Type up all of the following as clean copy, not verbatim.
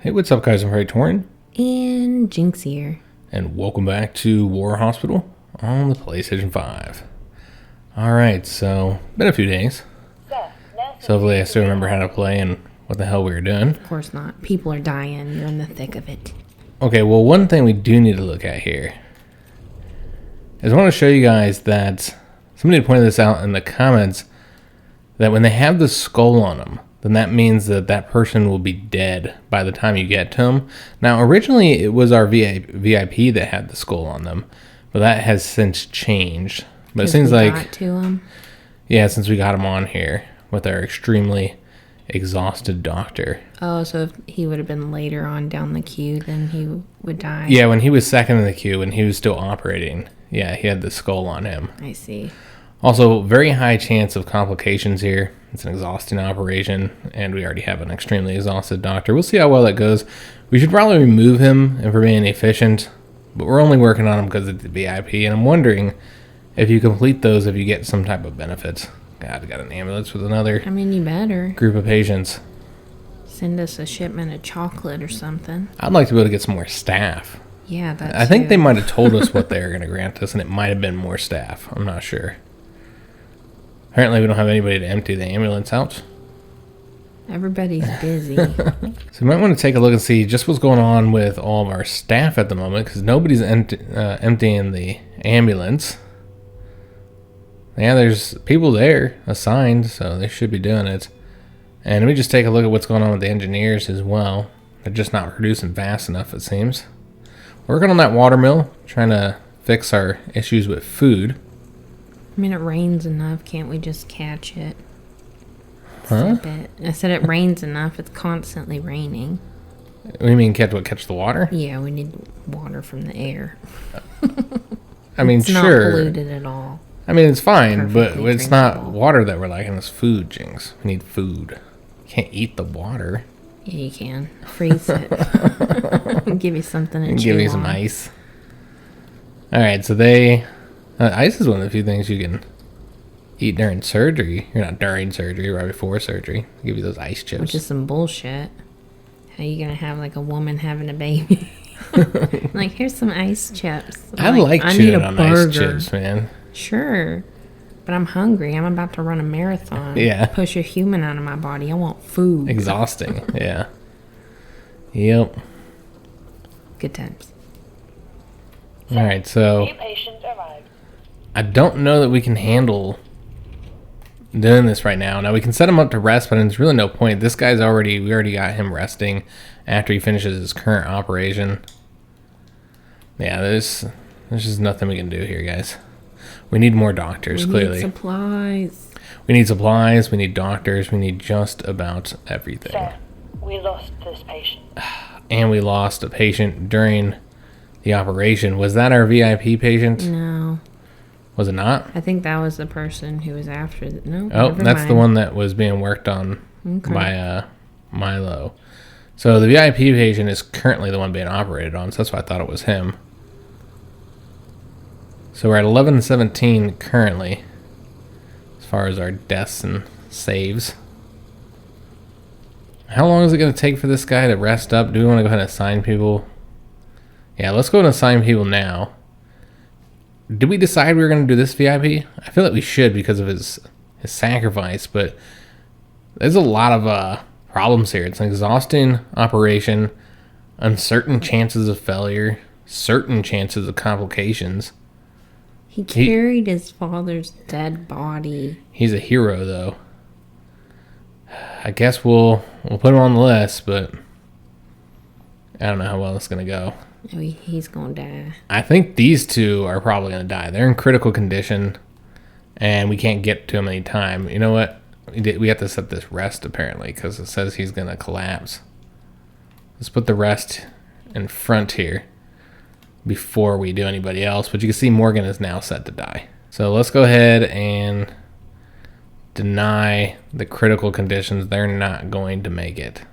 Hey, what's up, guys? I'm Praetorian. And Jynx here. And welcome back to War Hospital on the PlayStation 5. Alright, so, been a few days. So hopefully I still remember how to play and what the hell we were doing. Of course not. People are dying. You're in the thick of it. Okay, well, one thing we do need to look at here is I want to show you guys that somebody pointed this out in the comments that when they have the skull on them, then that means that that person will be dead by the time you get to them. Now, originally, it was our VIP that had the skull on them, but that has since changed. But it seems like, got to him. Yeah, since we got him on here with our extremely exhausted doctor. Oh, so if he would have been later on down the queue, then he would die. Yeah, when he was second in the queue, when he was still operating, yeah, he had the skull on him. I see. Also, very high chance of complications here. It's an exhausting operation, and we already have an extremely exhausted doctor. We'll see how well that goes. We should probably remove him if we're being efficient, but we're only working on him because it's the VIP, and I'm wondering if you complete those, if you get some type of benefits. God, I got an ambulance with another I mean, you better group of patients. send us a shipment of chocolate or something. I'd like to be able to get some more staff. Yeah, that's I think they might have told us what they were going to grant us, and it might have been more staff. I'm not sure. Apparently, we don't have anybody to empty the ambulance out. Everybody's busy. So you might want to take a look and see just what's going on with all of our staff at the moment, because nobody's emptying the ambulance. Yeah, there's people there assigned, so they should be doing it. And let me just take a look at what's going on with the engineers as well. They're just not producing fast enough, it seems. Working on that water mill, trying to fix our issues with food. I mean, it rains enough. Can't we just catch it? Huh? Sip it. I said it rains enough. It's constantly raining. What do you mean catch the water? Yeah, we need water from the air. I mean, it's sure. not polluted at all. I mean, it's fine, but Perfectly it's not drinkable. water that we're lacking. It's food, Jynx. We need food. You can't eat the water. Yeah, you can. Freeze it. Give you something to chew Give you some on. ice. Alright, so they... ice is one of the few things you can eat during surgery. You're not during surgery, right before surgery. They give you those ice chips. Which is some bullshit. How you gonna have like a woman having a baby? Like, here's some ice chips. I like I need chewing a on burger. ice chips, man. Sure. But I'm hungry. I'm about to run a marathon. Yeah. Push a human out of my body. I want food. Exhausting, yeah. Yep. Good times. Alright, so... New patient arrived. I don't know that we can handle doing this right now. Now, we can set him up to rest, but there's really no point. This guy's we already got him resting after he finishes his current operation. Yeah, there's just nothing we can do here, guys. We need more doctors, clearly. Need supplies. We need supplies, we need doctors, we need just about everything. Sir, we lost this patient. And we lost a patient during the operation. Was that our VIP patient? No. Was it not? I think that was the person who was after. No. Oh, never that's the mind. one that was being worked on Okay. by Milo. So the VIP patient is currently the one being operated on, so that's why I thought it was him. So we're at 11:17 currently, as far as our deaths and saves. How long is it going to take for this guy to rest up? Do we want to go ahead and assign people? Yeah, let's go and assign people now. Did we decide we were going to do this VIP? I feel like we should because of his sacrifice, but there's a lot of problems here. It's an exhausting operation, uncertain chances of failure, certain chances of complications. He carried his father's dead body. He's a hero, though. I guess we'll put him on the list, but I don't know how well it's going to go. Oh, he's gonna die. I think these two are probably going to die. They're in critical condition, and we can't get to them any time. You know what? We have to set this rest, apparently, because it says he's going to collapse. Let's put the rest in front here before we do anybody else. But you can see Morgan is now set to die. So let's go ahead and deny the critical conditions. They're not going to make it.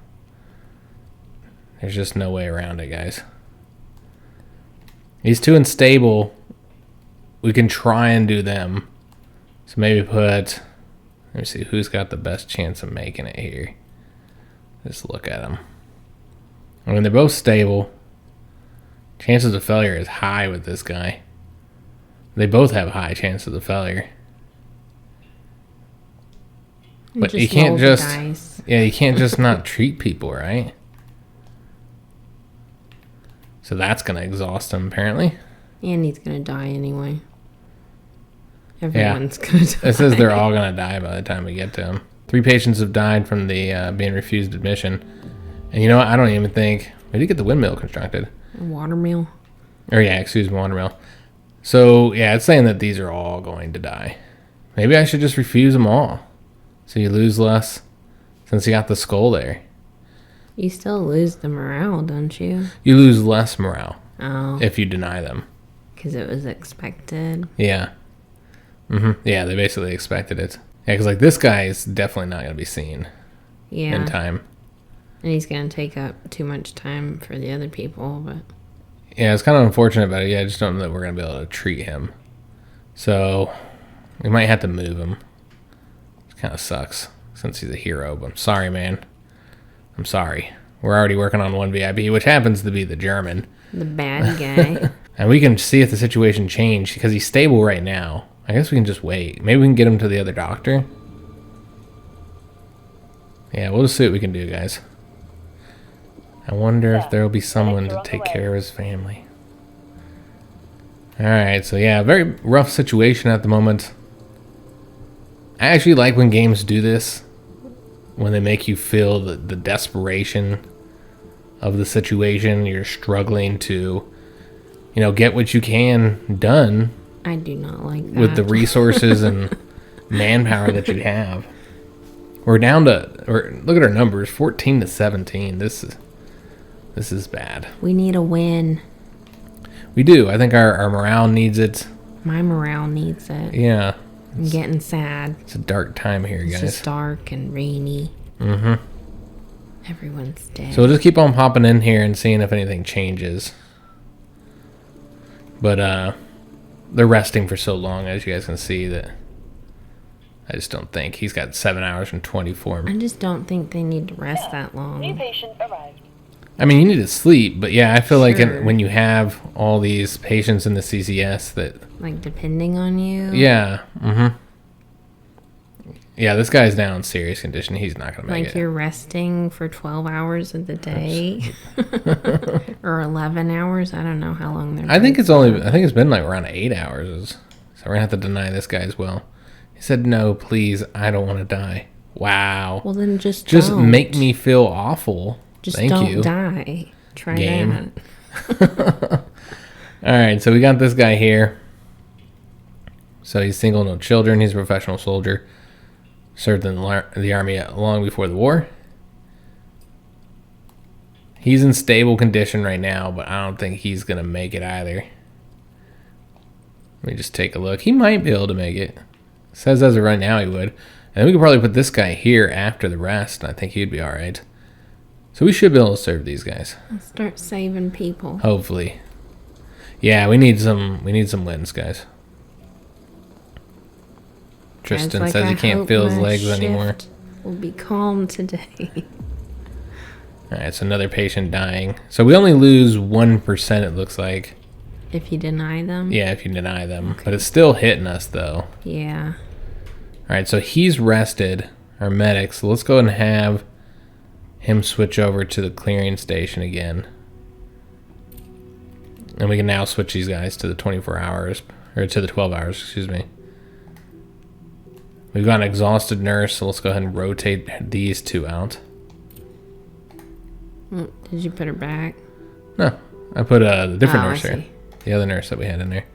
There's just no way around it, guys. He's too unstable. We can try and do them. So maybe put... Let me see who's got the best chance of making it here. Just look at him. I mean, they're both stable. Chances of failure is high with this guy. They both have high chances of failure. But you can't just... Yeah, you can't just not treat people, right? So that's going to exhaust him, apparently. And he's going to die anyway. Everyone's going to die. It says they're all going to die by the time we get to him. 3 patients have died from the being refused admission. And you know what? I don't even think... We did get the windmill constructed. A watermill? Or yeah, excuse me, watermill. So, yeah, it's saying that these are all going to die. Maybe I should just refuse them all. So you lose less since you got the skull there. You still lose the morale, don't you? You lose less morale if you deny them. Because it was expected. Yeah. Yeah, they basically expected it. Yeah, because like this guy is definitely not going to be seen in time. And he's going to take up too much time for the other people, but... Yeah, it's kind of unfortunate about it. Yeah, I just don't know that we're going to be able to treat him. So, we might have to move him. It kind of sucks, since he's a hero. But I'm sorry, man. I'm sorry. We're already working on one VIP, which happens to be the German. The bad guy. And we can see if the situation changed, because he's stable right now. I guess we can just wait. Maybe we can get him to the other doctor. Yeah, we'll just see what we can do, guys. I wonder if there will be someone to take care of his family. Alright, so yeah, very rough situation at the moment. I actually like when games do this. When they make you feel the desperation of the situation. You're struggling to, you know, get what you can done. I do not like that. With the resources and manpower that you have. We're down to, look at our numbers, 14 to 17. This is bad. We need a win. We do. I think our morale needs it. My morale needs it. Yeah. I'm getting sad. It's a dark time here, guys. It's just dark and rainy. Everyone's dead. So we'll just keep on popping in here and seeing if anything changes. But they're resting for so long, as you guys can see, that I just don't think. He's got 7 hours and 24 minutes. I just don't think they need to rest that long. New patient arrived. I mean, you need to sleep, but yeah, I feel like when you have all these patients in the CCS that... Like, depending on you? Yeah, Yeah, this guy's down in serious condition. He's not going to make it. Like, you're resting for 12 hours of the day? Or 11 hours? I don't know how long they're... I think it's been like around 8 hours. So we're going to have to deny this guy as well. He said, no, please, I don't want to die. Wow. Well, then just don't. Make me feel awful. Just Thank don't you. Die. Try Game. that. All right, so we got this guy here. So he's single, no children. He's a professional soldier. Served in the army long before the war. He's in stable condition right now, but I don't think he's going to make it either. Let me just take a look. He might be able to make it. Says as of right now he would. And we could probably put this guy here after the rest. I think he'd be all right. So we should be able to serve these guys. I'll start saving people. Hopefully. Yeah, we need some wins, guys. Tristan says he can't feel his legs anymore. Will be calm today. Alright, so another patient dying. So we only lose 1%, it looks like. If you deny them? Yeah, if you deny them. Okay. But it's still hitting us, though. Yeah. Alright, so he's rested, our medic. So let's go ahead and have him switch over to the clearing station again. And we can now switch these guys to the 24 hours, or to the 12 hours, excuse me. We've got an exhausted nurse, so let's go ahead and rotate these two out. Did you put her back? No, I put a different nurse here. The other nurse that we had in there.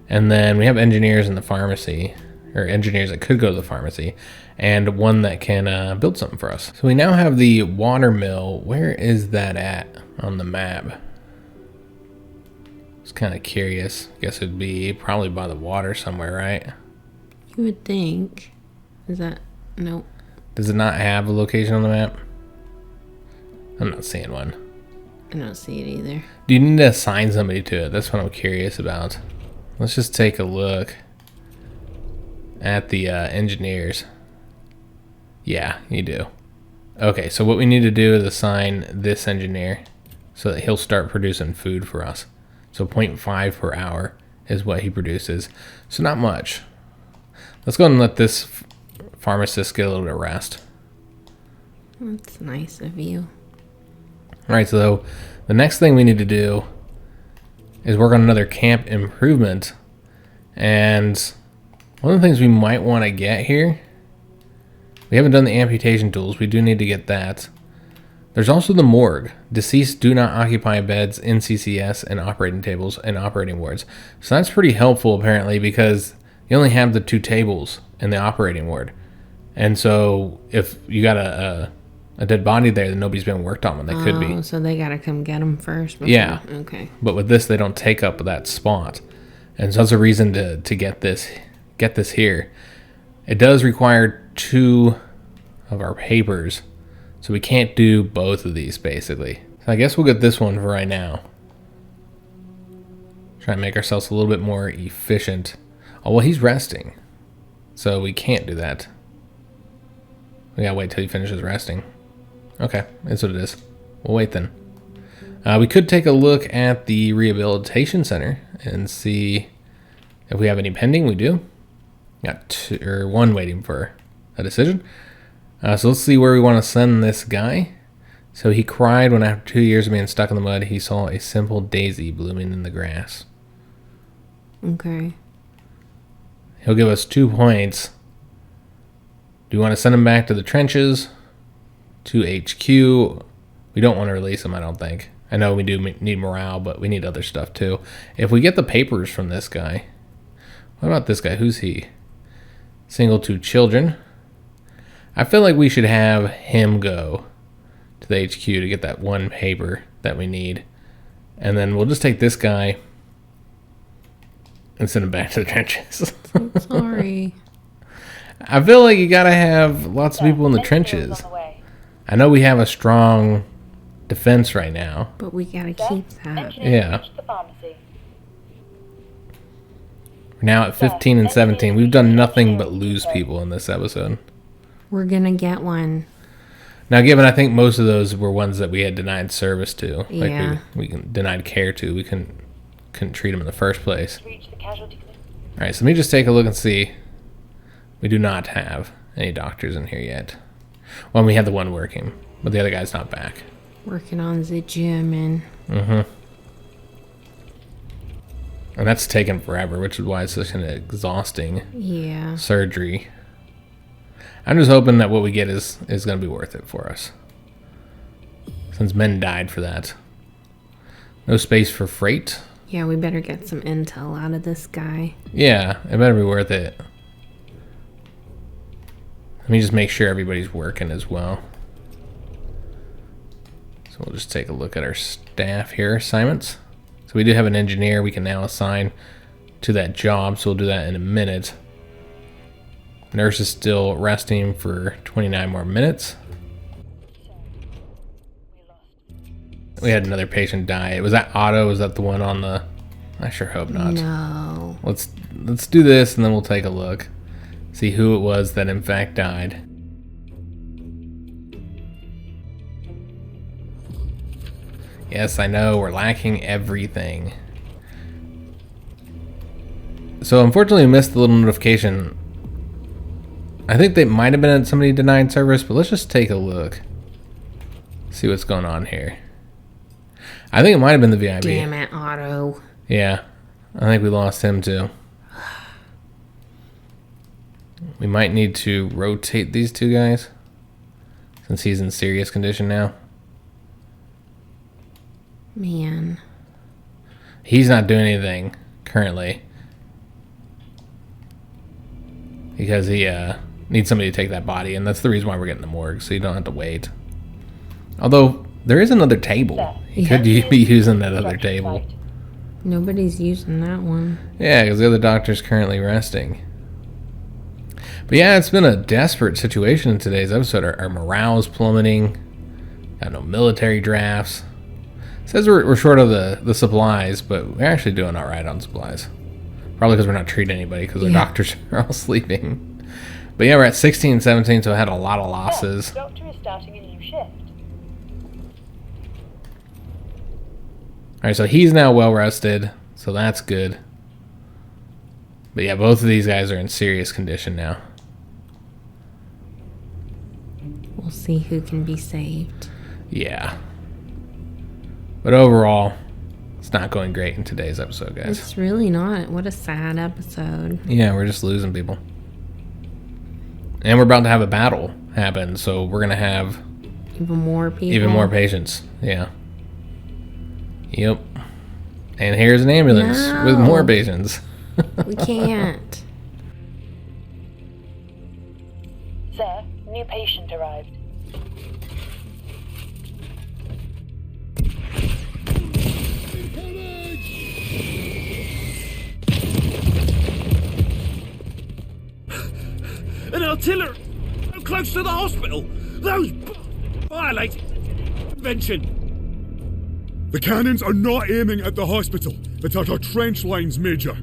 And then we have engineers in the pharmacy, or engineers that could go to the pharmacy, and one that can build something for us. So we now have the water mill. Where is that at on the map? It's kind of curious. Guess it'd be probably by the water somewhere, right? You would think. Is that... Nope. Does it not have a location on the map? I'm not seeing one. I don't see it either. Do you need to assign somebody to it? That's what I'm curious about. Let's just take a look at the engineers. Yeah, you do. Okay, so what we need to do is assign this engineer. so that he'll start producing food for us. So 0.5 per hour is what he produces. So not much. Let's go and let this pharmacist get a little bit of rest. That's nice of you. All right, so the next thing we need to do is work on another camp improvement. And one of the things we might want to get here, we haven't done the amputation tools. We do need to get that. There's also the morgue. Deceased do not occupy beds in CCS and operating tables and operating wards. So that's pretty helpful apparently, because you only have the 2 tables in the operating ward. And so if you got a dead body there that nobody's been worked on when they could be. So they gotta come get them first. Yeah. Okay. But with this, they don't take up that spot. And so that's a reason to get this here. It does require 2 of our papers. So we can't do both of these, basically. So I guess we'll get this one for right now. Try and make ourselves a little bit more efficient. Oh, well, he's resting. So we can't do that. We gotta wait till he finishes resting. Okay, that's what it is. We'll wait then. We could take a look at the rehabilitation center and see if we have any pending. We do. Got 1 waiting for a decision. So let's see where we want to send this guy. So he cried when after 2 years of being stuck in the mud, he saw a simple daisy blooming in the grass. Okay. He'll give us 2 points. Do you want to send him back to the trenches? To HQ? We don't want to release him, I don't think. I know we do need morale, but we need other stuff too. If we get the papers from this guy. What about this guy? Who's he? Single 2 children. I feel like we should have him go to the HQ to get that 1 paper that we need. And then we'll just take this guy and send him back to the trenches. Sorry. I feel like you gotta have lots of people in the trenches. I know we have a strong defense right now. But we gotta keep that. Yeah. We're now at 15 and 17. We've done nothing but lose people in this episode. We're gonna get one. Now, given I think most of those were ones that we had denied service to. Yeah. Like we denied care to. We couldn't treat them in the first place. Alright, so let me just take a look and see. We do not have any doctors in here yet. Well, we have the 1 working, but the other guy's not back. Working on the German. And that's taken forever, which is why it's such an exhausting surgery. I'm just hoping that what we get is going to be worth it for us. Since men died for that. No space for freight. Yeah, we better get some intel out of this guy. Yeah, it better be worth it. Let me just make sure everybody's working as well. So we'll just take a look at our staff here, assignments. So we do have an engineer we can now assign to that job, so we'll do that in a minute. Nurse is still resting for 29 more minutes. We had another patient die. Was that Otto? Was that the one on the... I sure hope not. No. Let's do this and then we'll take a look. See who it was that in fact died. Yes, I know, we're lacking everything. So unfortunately we missed the little notification. I think they might have been somebody denied service, but let's just take a look. See what's going on here. I think it might have been the VIB. Damn it, Otto. Yeah, I think we lost him too. We might need to rotate these 2 guys, since he's in serious condition now. Man. He's not doing anything currently. Because he needs somebody to take that body, and that's the reason why we're getting the morgue, so you don't have to wait. Although, there is another table. He could be using that other table. Nobody's using that one. Yeah, because the other doctor's currently resting. But yeah, it's been a desperate situation in today's episode. Our morale's plummeting. Got no military drafts. It says we're short of the supplies, but we're actually doing all right on supplies. Probably because we're not treating anybody because our doctors are all sleeping. But yeah, we're at 16 and 17, so I had a lot of losses. Doctor is starting a new shift. Alright, so he's now well rested, so that's good. But yeah, both of these guys are in serious condition now. We'll see who can be saved. Yeah. But overall, it's not going great in today's episode, guys. It's really not. What a sad episode. Yeah, we're just losing people. And we're about to have a battle happen, so we're going to have Even more people. even more patients. Yeah. Yep. And here's an ambulance with more patients. We can't. Sir, new patient arrived. An artillery close to the hospital. Those violate convention. The cannons are not aiming at the hospital, but at our trench lines, Major.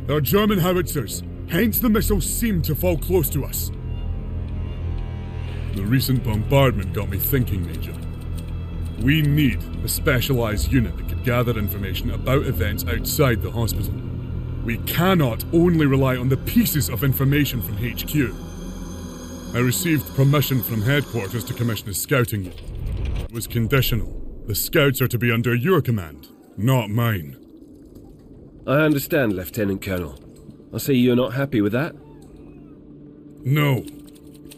They're German howitzers, hence the missiles seem to fall close to us. The recent bombardment got me thinking, Major. We need a specialized unit that could gather information about events outside the hospital. We cannot only rely on the pieces of information from HQ. I received permission from headquarters to commission a scouting unit. It was conditional. The scouts are to be under your command, not mine. I understand, Lieutenant Colonel. I see you're not happy with that. No,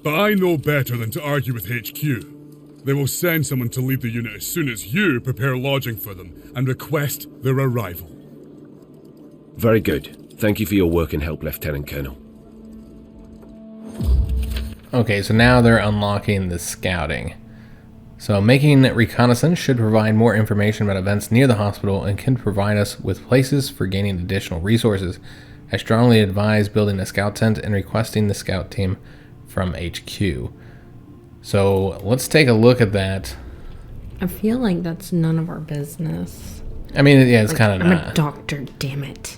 but I know better than to argue with HQ. They will send someone to lead the unit as soon as you prepare lodging for them and request their arrival. Very good. Thank you for your work and help, Lieutenant Colonel. Okay, so now they're unlocking the scouting. So making reconnaissance should provide more information about events near the hospital and can provide us with places for gaining additional resources. I strongly advise building a scout tent and requesting the scout team from HQ. So let's take a look at that. I feel like that's none of our business. I mean, yeah, it's Like, kind of I'm not. a doctor, damn it.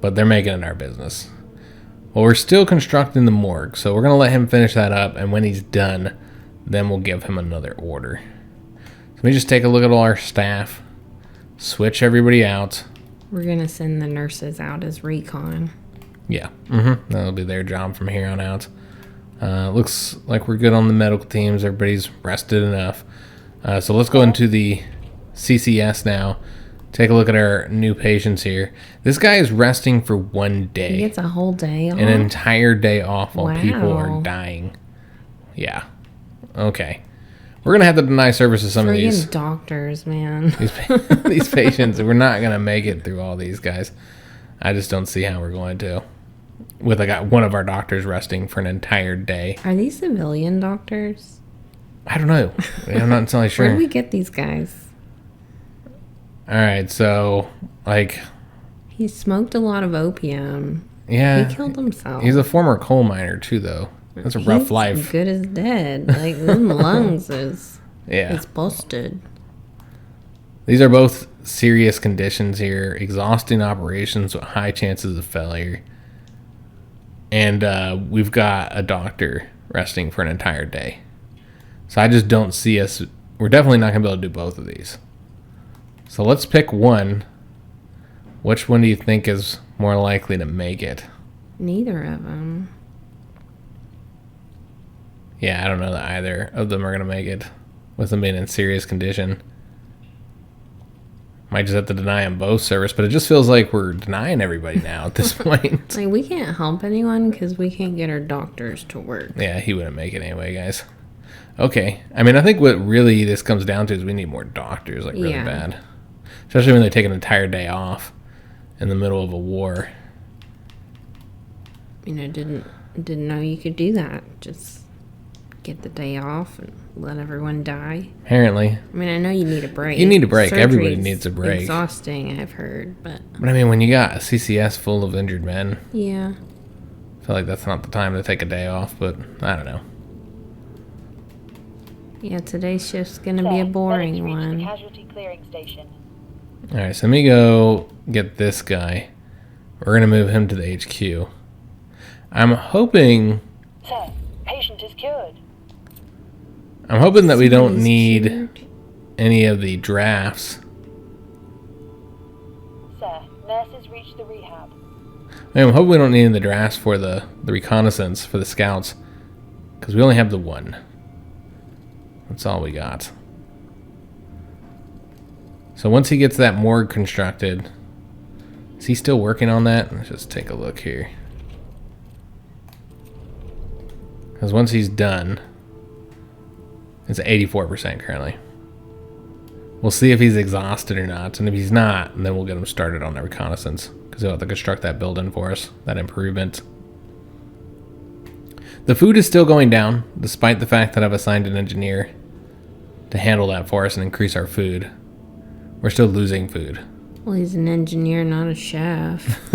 But they're making it our business. Well, we're still constructing the morgue, so we're going to let him finish that up, and when he's done, then we'll give him another order. So let me just take a look at all our staff, switch everybody out. We're gonna send the nurses out as recon. Yeah, that'll be their job from here on out. Looks like we're good on the medical teams. Everybody's rested enough. So let's go into the CCS now. Take a look at our new patients here. This guy is resting for 1 day. He gets a whole day off. An entire day off while people Wow. are dying. Yeah. Okay. We're going to have to deny service to some of these. Friggin' doctors, man. These patients. We're not going to make it through all these guys. I just don't see how we're going to. With one of our doctors resting for an entire day. Are these civilian doctors? I don't know. I'm not entirely sure. Where do we get these guys? Alright, so, like... He smoked a lot of opium. Yeah. He killed himself. He's a former coal miner, too, though. That's a rough He's life. good as dead. Like, them lungs is... Yeah. It's busted. These are both serious conditions here. Exhausting operations with high chances of failure. And we've got a doctor resting for an entire day. So I just don't see us... We're definitely not going to be able to do both of these. So let's pick one. Which one do you think is more likely to make it? Neither of them. Yeah, I don't know that either of them are going to make it. With them being in serious condition. Might just have to deny them both service, but it just feels like we're denying everybody now at this point. Like, we can't help anyone because we can't get our doctors to work. Yeah, he wouldn't make it anyway, guys. Okay. I mean, I think what really this comes down to is we need more doctors, like, really Yeah. bad. Especially when they take an entire day off in the middle of a war. You know, didn't know you could do that. Just get the day off and let everyone die. Apparently. I mean, I know you need a break. You need a break. Everybody Surgery's needs a break. Exhausting, I've heard, but But I mean, when you got a CCS full of injured men, yeah. I feel like that's not the time to take a day off, but I don't know. Yeah, today's shift's gonna be a Sir, boring medics reached the one. casualty clearing station. Alright, so let me go get this guy. We're going to move him to the HQ. I'm hoping Sir, patient is cured. that we don't Somebody's need cured. any of the drafts. Sir, nurses reached the rehab. I'm hoping we don't need any of the drafts for the reconnaissance for the scouts, because we only have the one. That's all we got. So once he gets that morgue constructed, is he still working on that? Let's just take a look here. Because once he's done, it's 84% currently. We'll see if he's exhausted or not, and if he's not, then we'll get him started on that reconnaissance, because he'll have to construct that building for us, that improvement. The food is still going down, despite the fact that I've assigned an engineer to handle that for us and increase our food. We're still losing food. Well, he's an engineer, not a chef.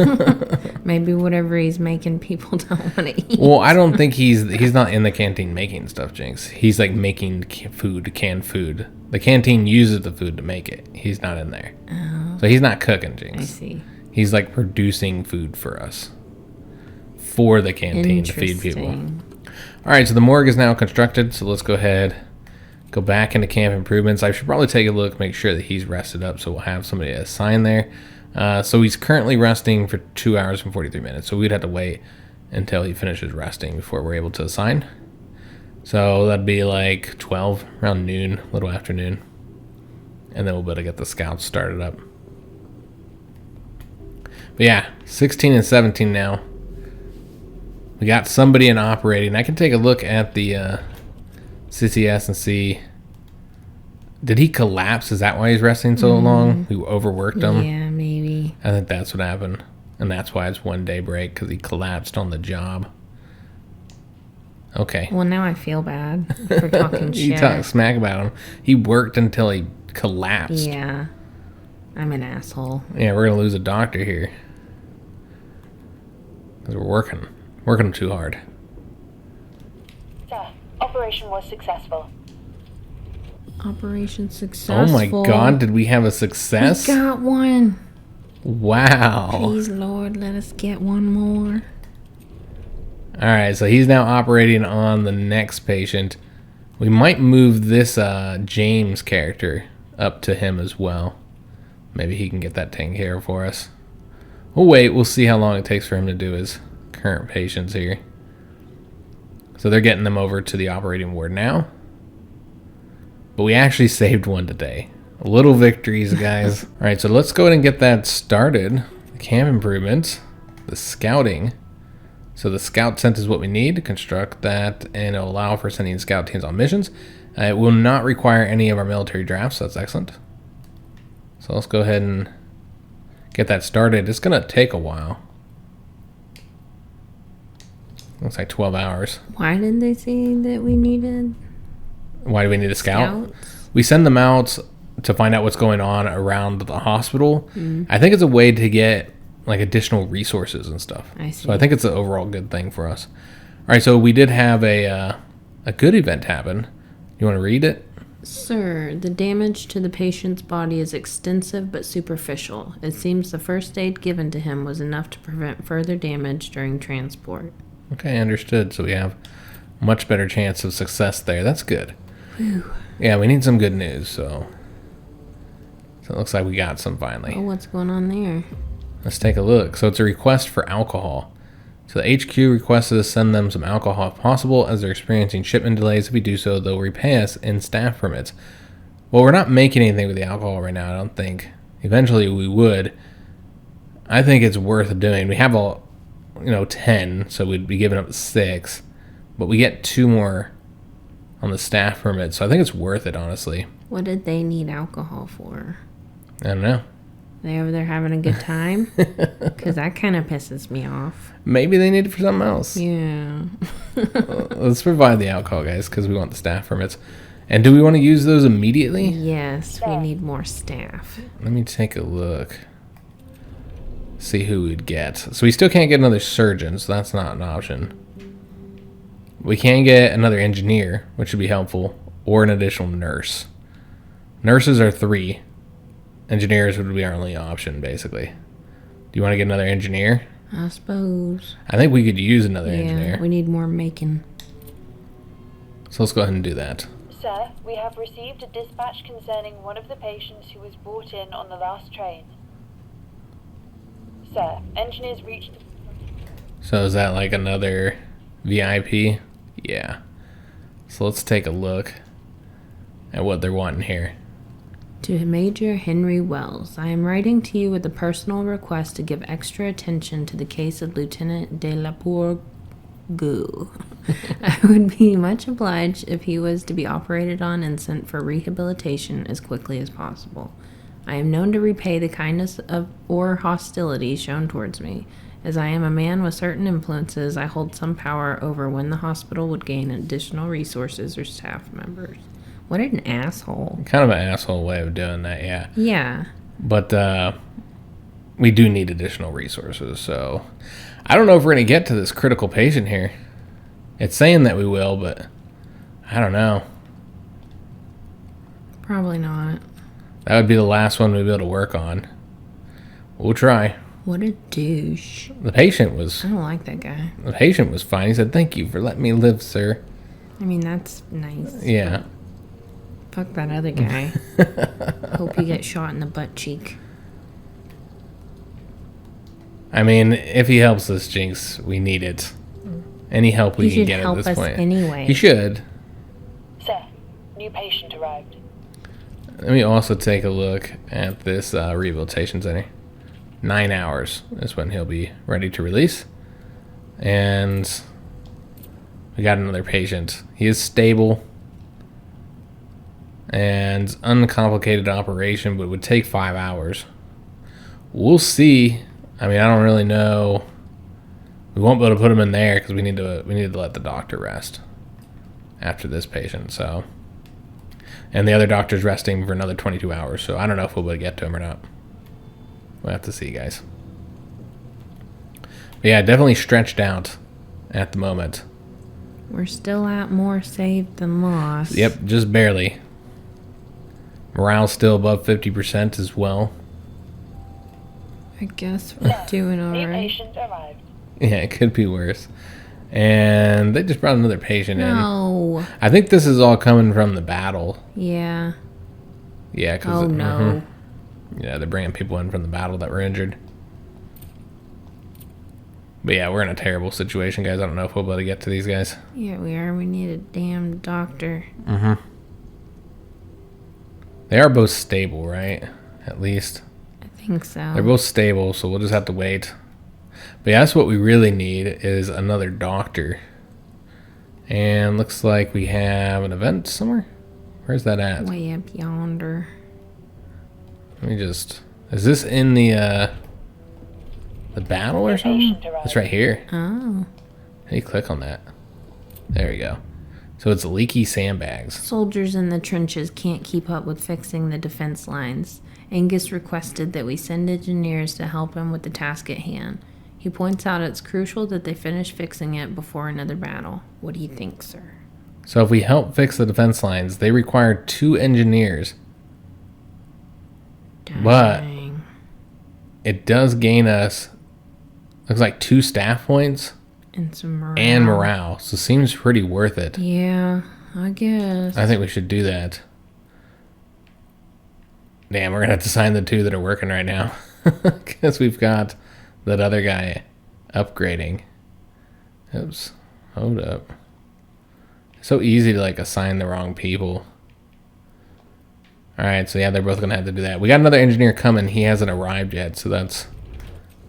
Maybe whatever he's making, people don't want to eat. Well, I don't think he's not in the canteen making stuff, Jinx. He's like making food, canned food. The canteen uses the food to make it. He's not in there. Oh, So he's not cooking, Jinx. I see. He's like producing food for us. For the canteen to feed people. Interesting. Alright, so the morgue is now constructed, so let's go ahead, go back into camp improvements. I should probably take a look, make sure that he's rested up, so we'll have somebody assigned there. So he's currently resting for 2 hours and 43 minutes, so we'd have to wait until he finishes resting before we're able to assign. So that'd be like 12, around noon, a little after noon. And then we'll be able to get the scouts started up. But yeah, 16 and 17 now. We got somebody in operating. I can take a look at the CCS and see. Did he collapse? Is that why he's resting so long? We overworked him? Yeah, maybe. I think that's what happened. And that's why it's 1 day break, because he collapsed on the job. Okay. Well, now I feel bad for talking You shit. talk smack about him. He worked until he collapsed. Yeah. I'm an asshole. Yeah, we're going to lose a doctor here. Because we're working him too hard. Sir, operation was successful. Operation successful. Oh my god, did we have a success? We got one. Wow. Please, Lord, let us get one more. Alright, so he's now operating on the next patient. We might move this James character up to him as well. Maybe he can get that taken care of for us. We'll wait, we'll see how long it takes for him to do his current patients here. So they're getting them over to the operating ward now. But we actually saved one today. Little victories, guys. Alright, so let's go ahead and get that started. The camp improvements. The scouting. So the scout tent is what we need to construct that, and it'll allow for sending scout teams on missions. It will not require any of our military drafts, so that's excellent. So let's go ahead and get that started. It's going to take a while. Looks like 12 hours. Why did they say that we needed Why do we need a scout? scouts? We send them out to find out what's going on around the hospital. I think it's a way to get like additional resources and stuff. I see. So I think it's an overall good thing for us. All right, so we did have a good event happen. You want to read it? Sir, the damage to the patient's body is extensive but superficial. It seems the first aid given to him was enough to prevent further damage during transport. Okay, understood. So we have much better chance of success there. That's good. Whew. Yeah, we need some good news. So it looks like we got some finally. Oh, what's going on there? Let's take a look. So it's a request for alcohol. So the HQ requested us to send them some alcohol if possible, as they're experiencing shipment delays. If we do so, they'll repay us in staff permits. Well, we're not making anything with the alcohol right now, I don't think. Eventually we would. I think it's worth doing. We have 10, so we'd be giving up 6. But we get 2 more on the staff permit, so I think it's worth it, honestly. What did they need alcohol for? I don't know. They over there having a good time? Because that kind of pisses me off. Maybe they need it for something else. Yeah. Let's provide the alcohol, guys, because we want the staff permits. And do we want to use those immediately? Yes, we need more staff. Let me take a look. See who we'd get. So we still can't get another surgeon, so that's not an option. We can get another engineer, which would be helpful, or an additional nurse. Nurses are 3. Engineers would be our only option, basically. Do you want to get another engineer? I suppose. I think we could use another engineer. Yeah, we need more making. So let's go ahead and do that. Sir, we have received a dispatch concerning one of the patients who was brought in on the last train. Sir, engineers reached... So is that like another VIP? Yeah. So let's take a look at what they're wanting here. To Major Henry Wells, I am writing to you with a personal request to give extra attention to the case of Lieutenant de la Pourgue. I would be much obliged if he was to be operated on and sent for rehabilitation as quickly as possible. I am known to repay the kindness of or hostility shown towards me. As I am a man with certain influences, I hold some power over when the hospital would gain additional resources or staff members. What an asshole. Kind of an asshole way of doing that, yeah. Yeah. But we do need additional resources, so I don't know if we're going to get to this critical patient here. It's saying that we will, but I don't know. Probably not. That would be the last one we'd be able to work on. We'll try. What a douche. The patient was... I don't like that guy. The patient was fine. He said, "Thank you for letting me live, sir." I mean, that's nice. Yeah. Fuck that other guy. Hope you get shot in the butt cheek. I mean, if he helps us, Jinx, we need it. Any help we can get at this point. Anyway. He should. Sir, new patient arrived. Let me also take a look at this rehabilitation center. 9 hours is when he'll be ready to release. And we got another patient. He is stable. And uncomplicated operation, but it would take 5 hours. We'll see. I mean, I don't really know. We won't be able to put him in there because we need to let the doctor rest after this patient. So, and the other doctor's resting for another 22 hours. So I don't know if we'll be able to get to him or not. We'll have to see, guys. But yeah, definitely stretched out at the moment. We're still at more saved than lost. Yep, just barely. Morale's still above 50% as well. I guess we're doing New alright. patient arrived. Yeah, it could be worse. And they just brought another patient in. No. I think this is all coming from the battle. Yeah. Yeah, because Oh no. yeah, they're bringing people in from the battle that were injured. But yeah, we're in a terrible situation, guys. I don't know if we'll be able to get to these guys. Yeah, we are. We need a damn doctor. They are both stable, right? At least. I think so. They're both stable, so we'll just have to wait. But yeah, that's what we really need is another doctor. And looks like we have an event somewhere. Where's that at? Way up yonder. Let me just... Is this in the battle or something? It's right here. Oh. How do you click on that? There we go. So it's leaky sandbags. Soldiers in the trenches can't keep up with fixing the defense lines. Angus requested that we send engineers to help him with the task at hand. He points out it's crucial that they finish fixing it before another battle. What do you think, sir? So if we help fix the defense lines, they require 2 engineers. But Dang. it does gain us, looks like 2 staff points And some morale. and morale. So seems pretty worth it. Yeah, I guess. I think we should do that. Damn, we're going to have to sign the 2 that are working right now. Because we've got that other guy upgrading. Oops. Hold up. So easy to like assign the wrong people. Alright, so yeah, they're both going to have to do that. We got another engineer coming. He hasn't arrived yet, so that's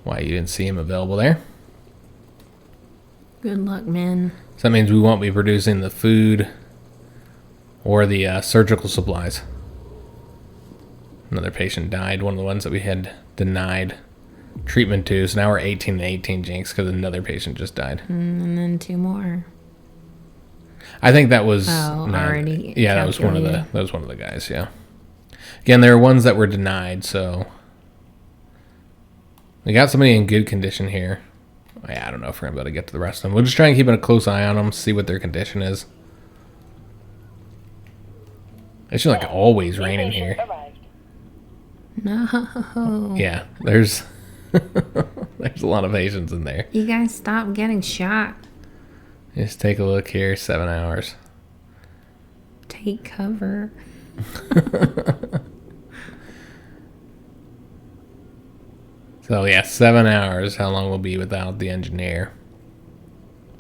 why you didn't see him available there. Good luck, man. So that means we won't be producing the food or the surgical supplies. Another patient died, one of the ones that we had denied treatment to. So now we're 18-18 Jinx because another patient just died. And then 2 more. I think that was already. Yeah, that was one of the guys. Yeah. Again, there are ones that were denied, so we got somebody in good condition here. Yeah, I don't know if we're gonna be able to get to the rest of them. We'll just try and keep a close eye on them, see what their condition is. It's just like always New raining patient here. arrived. No. Yeah, there's there's a lot of patients in there. You guys stop getting shot. Just take a look here. 7 hours. Take cover. So yeah, 7 hours. How long we'll be without the engineer?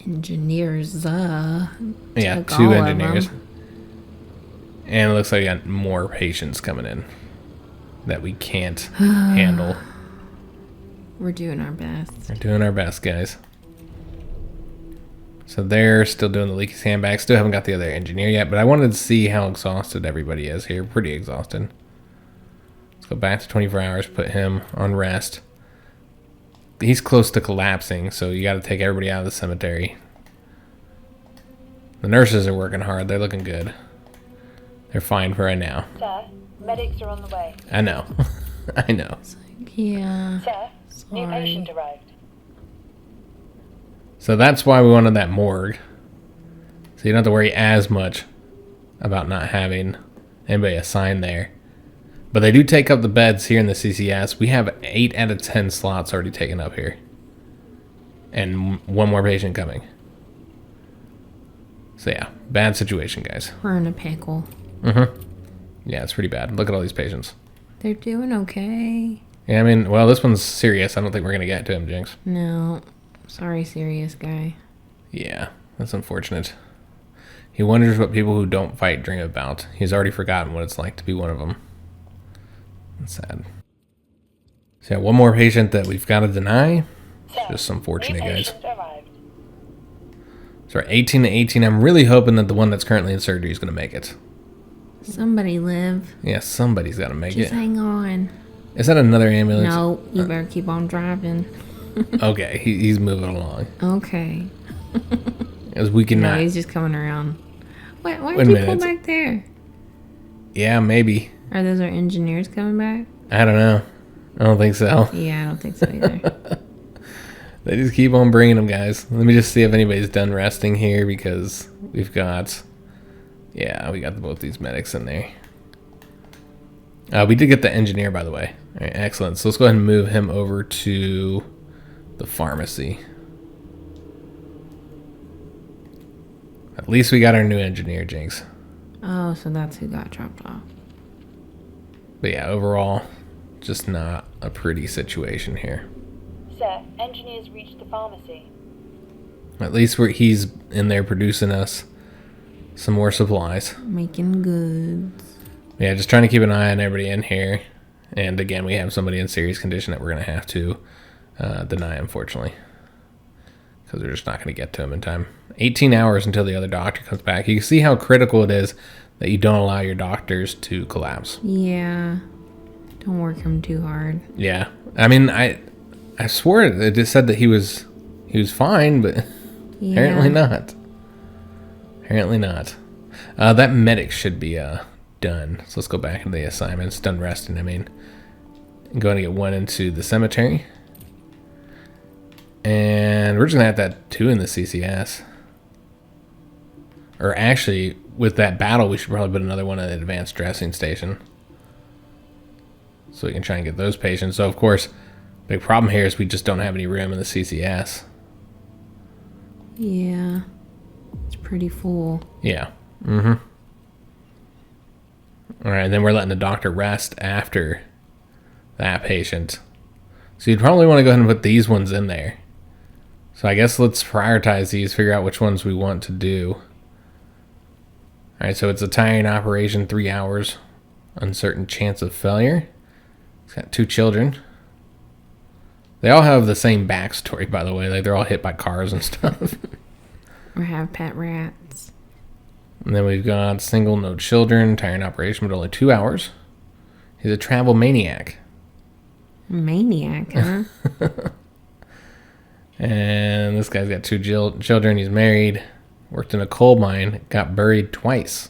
Engineers, Yeah, took 2 all of engineers. them. And it looks like we got more patients coming in that we can't handle. We're doing our best. We're doing our best, guys. So they're still doing the leaky sandbag. Still haven't got the other engineer yet, but I wanted to see how exhausted everybody is here. Pretty exhausted. Let's go back to 24 hours, put him on rest. He's close to collapsing, so you got to take everybody out of the cemetery. The nurses are working hard. They're looking good. They're fine for right now. Sir, medics are on the way. I know. I know. Yeah. Sir, new Sorry. patient arrived. So that's why we wanted that morgue. So you don't have to worry as much about not having anybody assigned there. But they do take up the beds here in the CCS. We have 8 out of 10 slots already taken up here. And 1 more patient coming. So yeah, bad situation, guys. We're in a pickle. Mm-hmm. Yeah, it's pretty bad. Look at all these patients. They're doing okay. Yeah, I mean, well, this one's serious. I don't think we're going to get to him, Jinx. No. Sorry, serious guy. Yeah, that's unfortunate. He wonders what people who don't fight dream about. He's already forgotten what it's like to be one of them. That's sad. So yeah, 1 more patient that we've got to deny. Sir, Just unfortunate, new guys. patient arrived. So 18 to 18. I'm really hoping that the one that's currently in surgery is going to make it. Somebody live. Yeah, somebody's got to make Just it. hang on. Is that another ambulance? No, you better keep on driving. Okay, he's moving along. Okay. As we No, cannot. he's just coming around. Why Wait a did you pull minute. back there? Yeah, maybe. Are those our engineers coming back? I don't know. I don't think so. Yeah, I don't think so either. They just keep on bringing them, guys. Let me just see if anybody's done resting here because we've got... Yeah, we got both these medics in there. We did get the engineer, by the way. All right, excellent. So let's go ahead and move him over to the pharmacy. At least we got our new engineer, Jinx. Oh, so that's who got dropped off. But yeah, overall, just not a pretty situation here. Sir, engineers reached the pharmacy. At least he's in there producing us some more supplies. Making goods. Yeah, just trying to keep an eye on everybody in here. And again, we have somebody in serious condition that we're going to have to deny, unfortunately. Because we're just not going to get to him in time. 18 hours until the other doctor comes back. You can see how critical it is that you don't allow your doctors to collapse. Yeah. Don't work him too hard. Yeah. I mean, I swore it just said that he was fine, but Yeah. apparently not. Apparently not. That medic should be done. So let's go back into the assignments. Done resting, I mean. I'm going to get 1 into the cemetery. And we're just going to have that 2 in the CCS. Or actually, with that battle, we should probably put another one in the advanced dressing station. So we can try and get those patients. So, of course, big problem here is we just don't have any room in the CCS. Yeah. It's pretty full. Yeah. Mm-hmm. All right, then we're letting the doctor rest after that patient. So you'd probably want to go ahead and put these ones in there. So I guess let's prioritize these, figure out which ones we want to do. All right, so it's a tiring operation, 3 hours, uncertain chance of failure. It's got 2 children. They all have the same backstory, by the way. Like, they're all hit by cars and stuff. Or have pet rats. And then we've got single, no children, tiring operation, but only 2 hours. He's a travel maniac. Maniac, huh? And this guy's got 2 children. He's married, worked in a coal mine, got buried twice.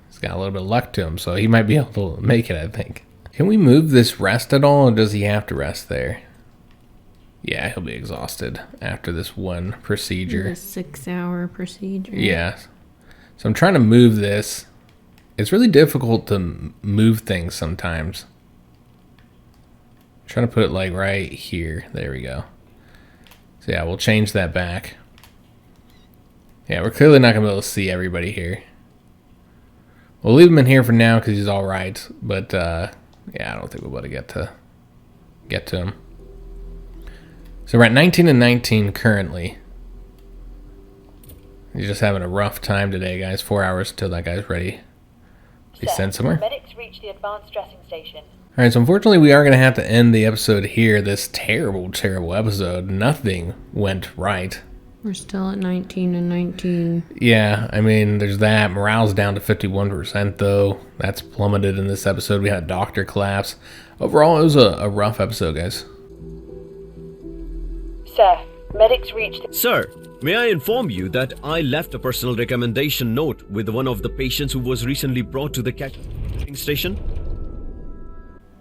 He's got a little bit of luck to him, so he might be able to make it, I think. Can we move this rest at all, or does he have to rest there? Yeah, he'll be exhausted after this one procedure. The 6-hour procedure. Yeah. So I'm trying to move this. It's really difficult to move things sometimes. I'm trying to put it like right here. There we go. So yeah, we'll change that back. Yeah, we're clearly not going to be able to see everybody here. We'll leave him in here for now because he's all right. But yeah, I don't think we'll be able to get to him. So we're at 19 and 19 currently. He's just having a rough time today, guys. 4 hours till that guy's ready. He's sent somewhere. Medics reached the advanced dressing station. Alright, so unfortunately we are going to have to end the episode here. This terrible, terrible episode. Nothing went right. We're still at 19 and 19. Yeah, I mean, there's that. Morale's down to 51%, though. That's plummeted in this episode. We had a doctor collapse. Overall, it was a rough episode, guys. Sir, medics reached... Sir, may I inform you that I left a personal recommendation note with one of the patients who was recently brought to the catching station?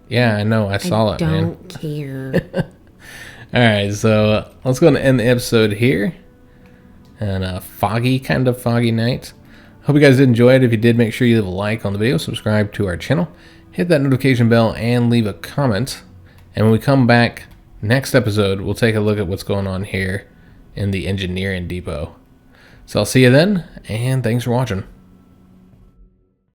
Yeah, I know. I saw it, man. Don't care. Alright, so let's go and end the episode here. And a kind of foggy night. Hope you guys did enjoy it. If you did, make sure you leave a like on the video, subscribe to our channel, hit that notification bell, and leave a comment. And when we come back next episode, we'll take a look at what's going on here in the engineering depot. So I'll see you then, and thanks for watching.